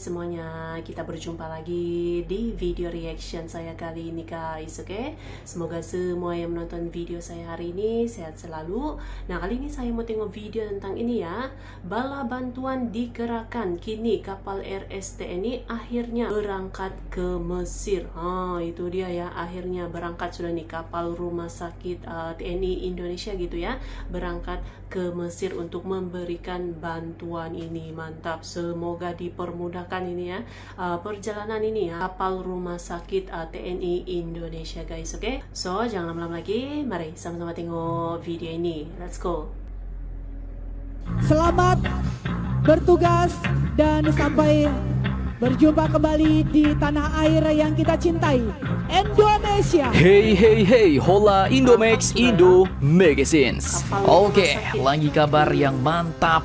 semuanya, kita berjumpa lagi di video reaction saya kali ini guys. Oke, semoga semua yang menonton video saya hari ini sehat selalu. Nah, kali ini saya mau tengok video tentang ini ya. Bala bantuan dikerahkan, kini kapal RS TNI akhirnya berangkat ke Mesir. Itu dia ya, akhirnya berangkat sudah nih kapal rumah sakit TNI Indonesia gitu ya, berangkat ke Mesir untuk memberikan bantuan ini. Mantap, semoga dipermudahkan ini ya, perjalanan ini ya, kapal rumah sakit TNI Indonesia guys. Oke, so jangan lama-lama lagi, mari sama-sama tengok video ini. Let's go. Selamat bertugas dan sampai berjumpa kembali di tanah air yang kita cintai, Indonesia. Hey, hola Indomax Indo Magazines. Oke, lagi kabar yang mantap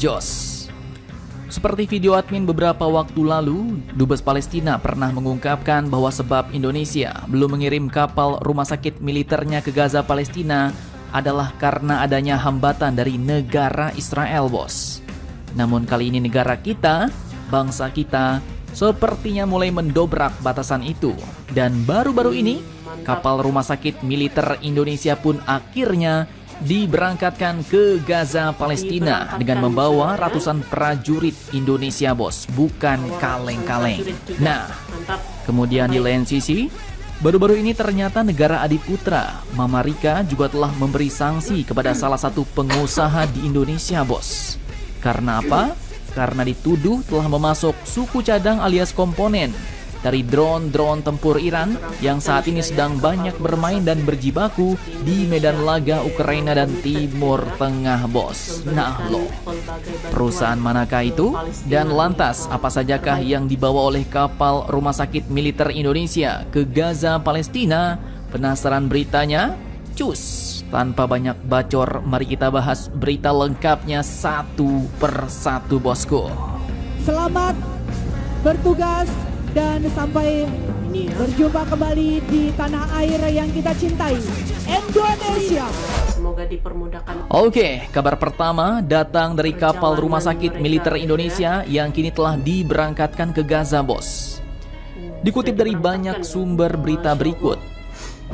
jos. Seperti video admin beberapa waktu lalu, Dubes Palestina pernah mengungkapkan bahwa sebab Indonesia belum mengirim kapal rumah sakit militernya ke Gaza Palestina adalah karena adanya hambatan dari negara Israel, bos. Namun kali ini negara kita, bangsa kita, sepertinya mulai mendobrak batasan itu. Dan baru-baru ini, kapal rumah sakit militer Indonesia pun akhirnya diberangkatkan ke Gaza Palestina dengan membawa ratusan prajurit Indonesia, bos. Bukan kaleng-kaleng. Nah, kemudian di lain sisi, baru-baru ini ternyata negara adiputra, Mama Rika, juga telah memberi sanksi kepada salah satu pengusaha di Indonesia, bos. Karena apa? Karena dituduh telah memasok suku cadang alias komponen dari drone tempur Iran yang saat ini sedang banyak bermain dan berjibaku di medan laga Ukraina dan Timur Tengah, bos. Nah loh, perusahaan manakah itu? Dan lantas apa sajakah yang dibawa oleh kapal rumah sakit militer Indonesia ke Gaza Palestina? Penasaran beritanya? Cus! Tanpa banyak bacor, mari kita bahas berita lengkapnya satu persatu, bosku. Selamat bertugas dan sampai berjumpa kembali di tanah air yang kita cintai, Indonesia. Semoga dipermudahkan. Oke, kabar pertama datang dari kapal rumah sakit militer Indonesia yang kini telah diberangkatkan ke Gaza, bos. Dikutip dari banyak sumber berita berikut,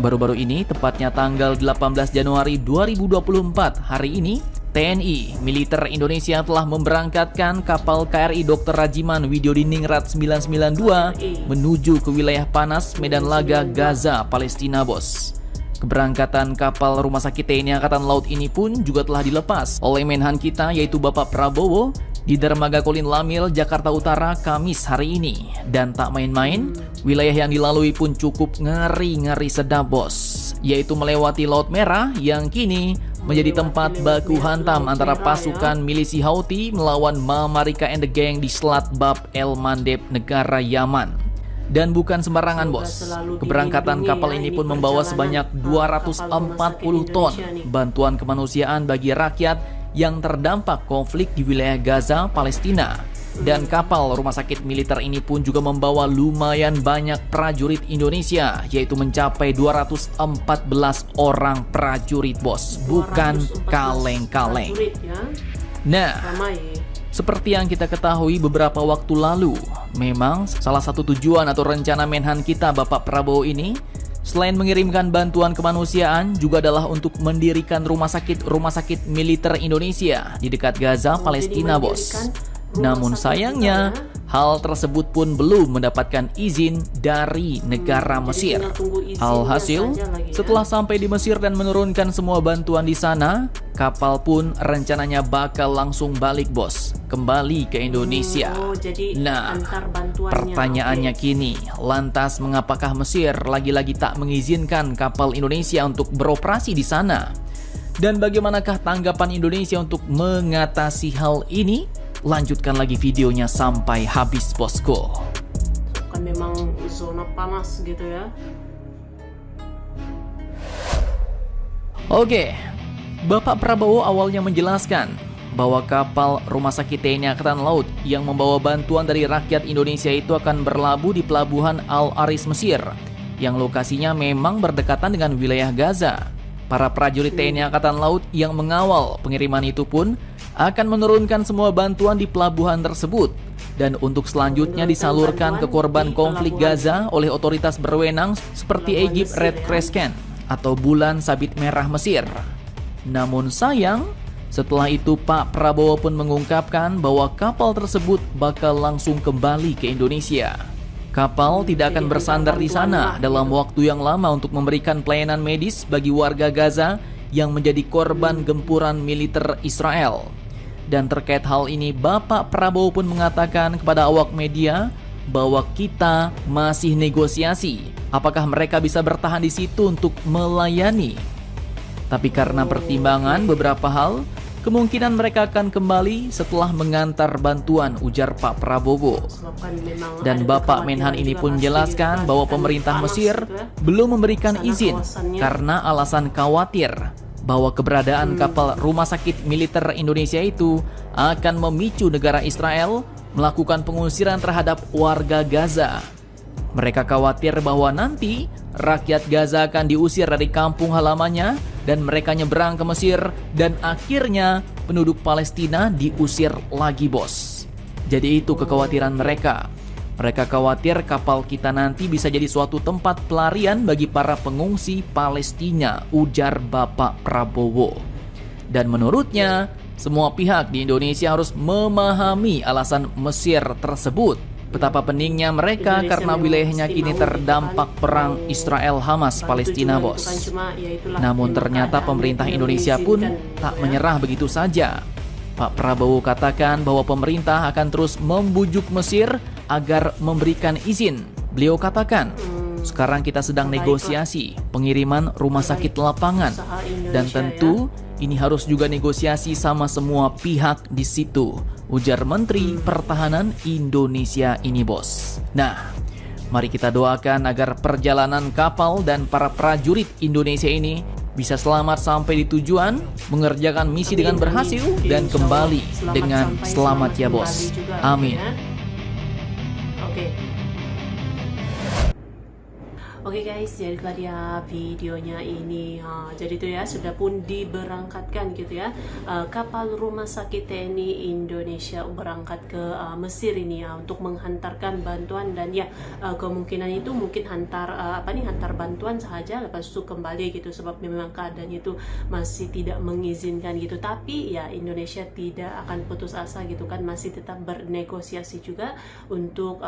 baru-baru ini, tepatnya tanggal 18 Januari 2024, hari ini, TNI Militer Indonesia telah memberangkatkan kapal KRI Dr. Rajiman Widyodiningrat 992 menuju ke wilayah panas Medan Laga Gaza, Palestina, bos. Keberangkatan kapal rumah sakit TNI Angkatan Laut ini pun juga telah dilepas oleh Menhan kita, yaitu Bapak Prabowo, di Dermaga Kolin Lamil, Jakarta Utara, Kamis hari ini. Dan tak main-main, wilayah yang dilalui pun cukup ngeri sedap, bos, yaitu melewati Laut Merah yang kini menjadi tempat baku hantam antara pasukan milisi Houthi melawan Mama Rika and the Gang di Selat Bab El Mandeb, negara Yaman. Dan bukan sembarangan, bos. Keberangkatan kapal ini pun membawa sebanyak 240 ton bantuan kemanusiaan bagi rakyat yang terdampak konflik di wilayah Gaza, Palestina. Dan kapal rumah sakit militer ini pun juga membawa lumayan banyak prajurit Indonesia, yaitu mencapai 214 orang prajurit, bos. Bukan kaleng-kaleng. Nah, seperti yang kita ketahui beberapa waktu lalu, memang salah satu tujuan atau rencana Menhan kita, Bapak Prabowo ini, selain mengirimkan bantuan kemanusiaan, juga adalah untuk mendirikan rumah sakit militer Indonesia di dekat Gaza, Palestina, bos. Namun sayangnya, hal tersebut pun belum mendapatkan izin dari negara Mesir. Alhasil, setelah sampai di Mesir dan menurunkan semua bantuan di sana, kapal pun rencananya bakal langsung balik, bos, kembali ke Indonesia. Nah, pertanyaannya kini, lantas mengapakah Mesir lagi-lagi tak mengizinkan kapal Indonesia untuk beroperasi di sana? Dan bagaimanakah tanggapan Indonesia untuk mengatasi hal ini? Lanjutkan lagi videonya sampai habis, bosku. Kan memang zona panas gitu ya. Oke, Bapak Prabowo awalnya menjelaskan bahwa kapal rumah sakit TNI Angkatan Laut yang membawa bantuan dari rakyat Indonesia itu akan berlabuh di pelabuhan Al Aris, Mesir, yang lokasinya memang berdekatan dengan wilayah Gaza. Para prajurit TNI Angkatan Laut yang mengawal pengiriman itu pun akan menurunkan semua bantuan di pelabuhan tersebut dan untuk selanjutnya disalurkan ke korban konflik Gaza oleh otoritas berwenang seperti Egypt Red Crescent atau Bulan Sabit Merah Mesir. Namun sayang, setelah itu Pak Prabowo pun mengungkapkan bahwa kapal tersebut bakal langsung kembali ke Indonesia. Kapal tidak akan bersandar di sana dalam waktu yang lama untuk memberikan pelayanan medis bagi warga Gaza yang menjadi korban gempuran militer Israel. Dan terkait hal ini, Bapak Prabowo pun mengatakan kepada awak media bahwa kita masih negosiasi apakah mereka bisa bertahan di situ untuk melayani. Tapi karena pertimbangan beberapa hal, kemungkinan mereka akan kembali setelah mengantar bantuan, ujar Pak Prabowo. Dan Bapak Menhan ini pun menjelaskan bahwa pemerintah Mesir belum memberikan izin karena alasan khawatir bahwa keberadaan kapal rumah sakit militer Indonesia itu akan memicu negara Israel melakukan pengusiran terhadap warga Gaza. Mereka khawatir bahwa nanti rakyat Gaza akan diusir dari kampung halamannya dan mereka nyeberang ke Mesir dan akhirnya penduduk Palestina diusir lagi, bos. Jadi itu kekhawatiran mereka. Mereka khawatir kapal kita nanti bisa jadi suatu tempat pelarian bagi para pengungsi Palestina, ujar Bapak Prabowo. Dan menurutnya, semua pihak di Indonesia harus memahami alasan Mesir tersebut. Betapa pentingnya mereka karena wilayahnya kini terdampak perang Israel-Hamas Palestina, bos. Namun ternyata pemerintah Indonesia pun tak menyerah begitu saja. Pak Prabowo katakan bahwa pemerintah akan terus membujuk Mesir agar memberikan izin. Beliau katakan, sekarang kita sedang negosiasi pengiriman rumah sakit lapangan dan tentu ini harus juga negosiasi sama semua pihak di situ, ujar Menteri Pertahanan Indonesia ini, bos. Nah, mari kita doakan agar perjalanan kapal dan para prajurit Indonesia ini bisa selamat sampai di tujuan, mengerjakan misi dengan berhasil dan kembali dengan selamat ya, bos. Amin. Oke guys, jadi itulah dia videonya ini. Jadi itu ya, sudah pun diberangkatkan gitu ya, kapal rumah sakit TNI Indonesia berangkat ke Mesir ini ya, untuk menghantarkan bantuan dan ya kemungkinan itu mungkin hantar bantuan saja lepas itu kembali gitu, sebab memang keadaannya itu masih tidak mengizinkan gitu. Tapi ya Indonesia tidak akan putus asa gitu kan, masih tetap bernegosiasi juga untuk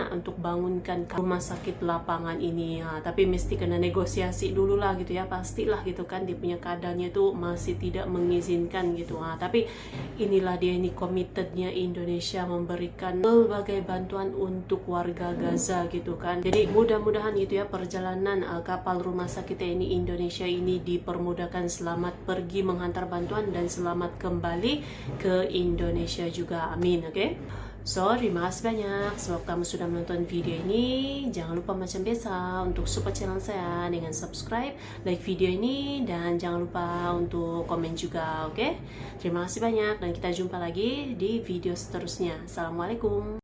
untuk bangunkan rumah sakit lapangan ini. Tapi mesti kena negosiasi dulu lah gitu ya, pastilah gitu kan, dia punya keadaannya itu masih tidak mengizinkan gitu. Tapi inilah dia, ini komitmennya Indonesia memberikan berbagai bantuan untuk warga Gaza gitu kan. Jadi mudah-mudahan gitu ya, perjalanan kapal rumah sakit TNI Indonesia ini dipermudahkan, selamat pergi menghantar bantuan dan selamat kembali ke Indonesia juga, amin. Oke. So, terima kasih banyak sebab kamu sudah menonton video ini. Jangan lupa macam biasa untuk support channel saya dengan subscribe, like video ini, dan jangan lupa untuk komen juga, oke? Terima kasih banyak dan kita jumpa lagi di video seterusnya. Assalamualaikum.